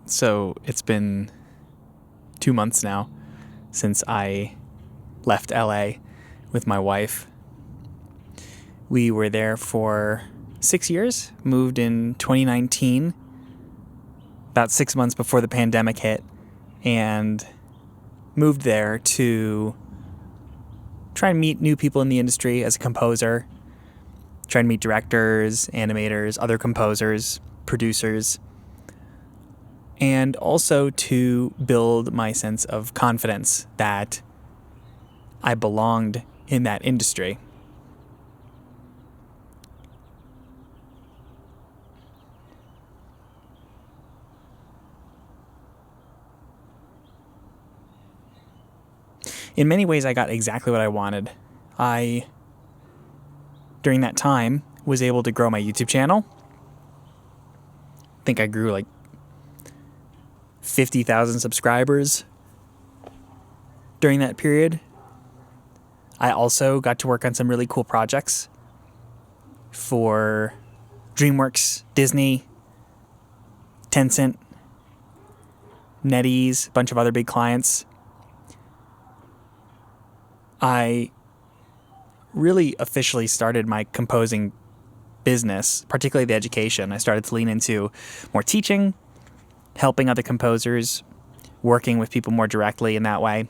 So it's been 2 months now since I left LA with my wife. We were there for 6 years, moved in 2019, about 6 months before the pandemic hit, and moved there to try and meet new people in the industry as a composer, try and meet directors, animators, other composers, producers, and also to build my sense of confidence that I belonged in that industry. In many ways, I got exactly what I wanted. During that time, was able to grow my YouTube channel. I think I grew like 50,000 subscribers during that period. I also got to work on some really cool projects for DreamWorks, Disney, Tencent, NetEase, a bunch of other big clients. I really officially started my composing business, particularly the education. I started to lean into more teaching, helping other composers, working with people more directly in that way.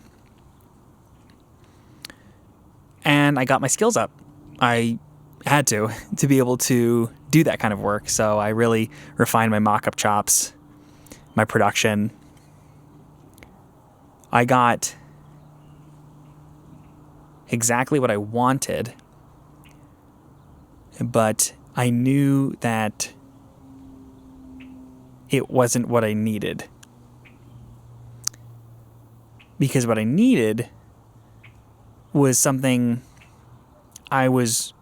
And I got my skills up. I had to be able to do that kind of work. So I really refined my mock-up chops, my production. I got exactly what I wanted, but I knew that it wasn't what I needed. Because what I needed was something I was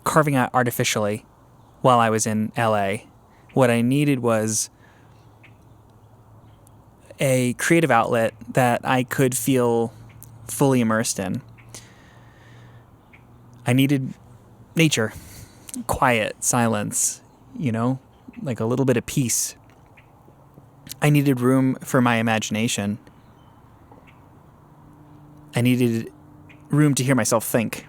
carving out artificially while I was in LA. What I needed was a creative outlet that I could feel fully immersed in. I needed nature, quiet, silence, like a little bit of peace. I needed room for my imagination. I needed room to hear myself think.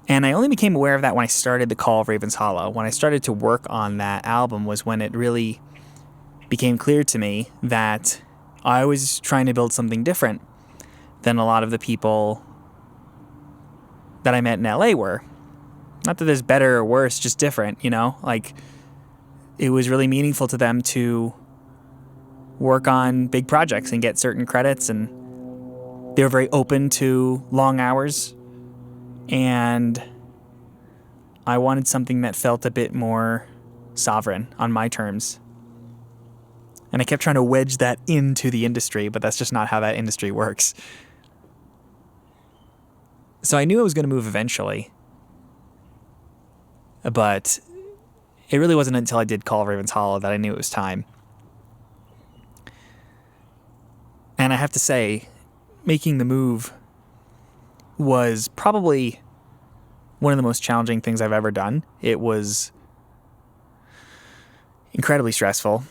And I only became aware of that when I started The Call of Raven's Hollow. When I started to work on that album was when it really became clear to me that I was trying to build something different than a lot of the people that I met in LA were. Not that there's better or worse, just different, Like, it was really meaningful to them to work on big projects and get certain credits, and they were very open to long hours. And I wanted something that felt a bit more sovereign on my terms. And I kept trying to wedge that into the industry, but that's just not how that industry works. So I knew I was going to move eventually. But it really wasn't until I did Call of Raven's Hollow that I knew it was time. And I have to say, making the move was probably one of the most challenging things I've ever done. It was incredibly stressful.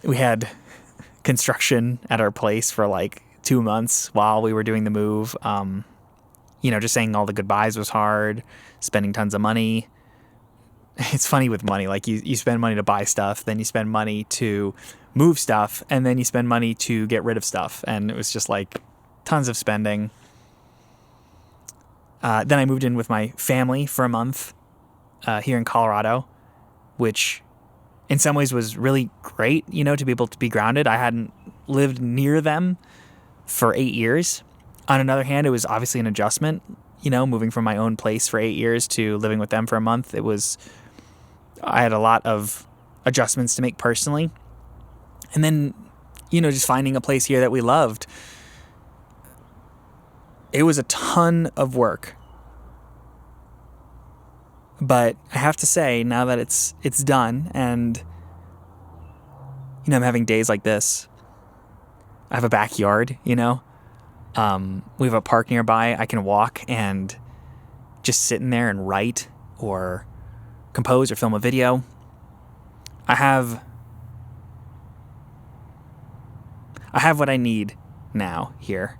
We had construction at our place for like 2 months while we were doing the move. Just saying all the goodbyes was hard, spending tons of money. It's funny with money, like you spend money to buy stuff, then you spend money to move stuff, and then you spend money to get rid of stuff. And it was just like tons of spending. Then I moved in with my family for a month here in Colorado, which in some ways was really great, to be able to be grounded. I hadn't lived near them for 8 years. On another hand, it was obviously an adjustment, moving from my own place for 8 years to living with them for a month. I had a lot of adjustments to make personally. And then, just finding a place here that we loved. It was a ton of work. But I have to say, now that it's done, and I'm having days like this. I have a backyard, we have a park nearby. I can walk and just sit in there and write, or compose or film a video. I have what I need now here.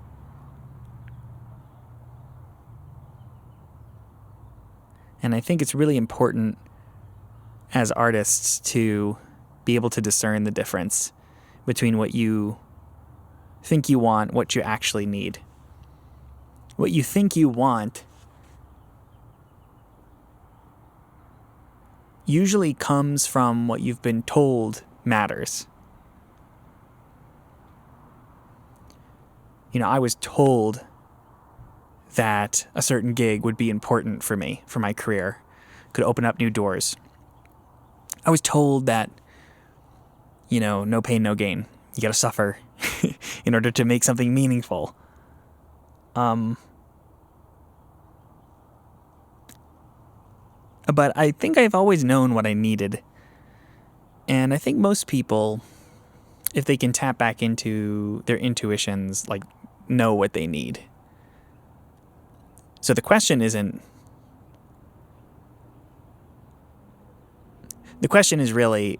And I think it's really important as artists to be able to discern the difference between what you think you want, what you actually need. What you think you want usually comes from what you've been told matters. You know, I was told that a certain gig would be important for me, for my career, could open up new doors. I was told that, you know, no pain, no gain. You gotta suffer in order to make something meaningful. But I think I've always known what I needed. And I think most people, if they can tap back into their intuitions, like, know what they need. So the question is really,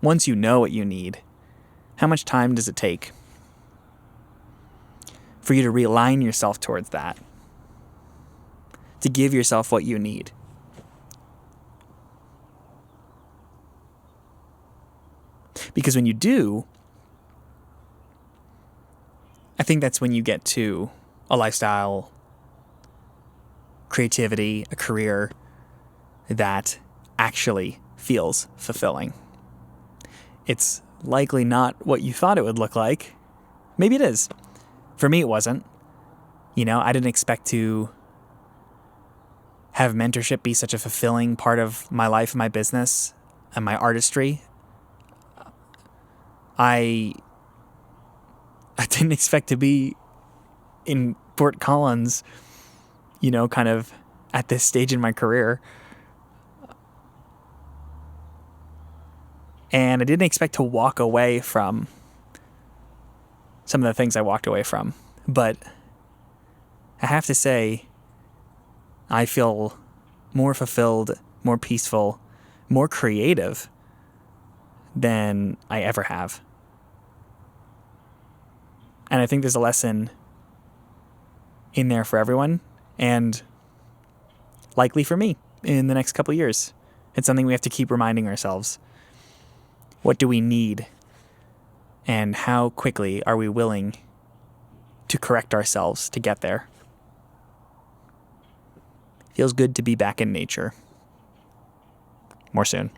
once you know what you need, how much time does it take for you to realign yourself towards that? To give yourself what you need? Because when you do, I think that's when you get to a lifestyle, creativity, a career that actually feels fulfilling. It's likely not what you thought it would look like. Maybe it is. For me, it wasn't. You know, I didn't expect to have mentorship be such a fulfilling part of my life, my business, and my artistry. I didn't expect to be in Fort Collins, you know, kind of at this stage in my career. And I didn't expect to walk away from some of the things I walked away from. But I have to say, I feel more fulfilled, more peaceful, more creative than I ever have. And I think there's a lesson in there for everyone, and likely for me in the next couple of years. It's something we have to keep reminding ourselves. What do we need? And how quickly are we willing to correct ourselves to get there? Feels good to be back in nature. More soon.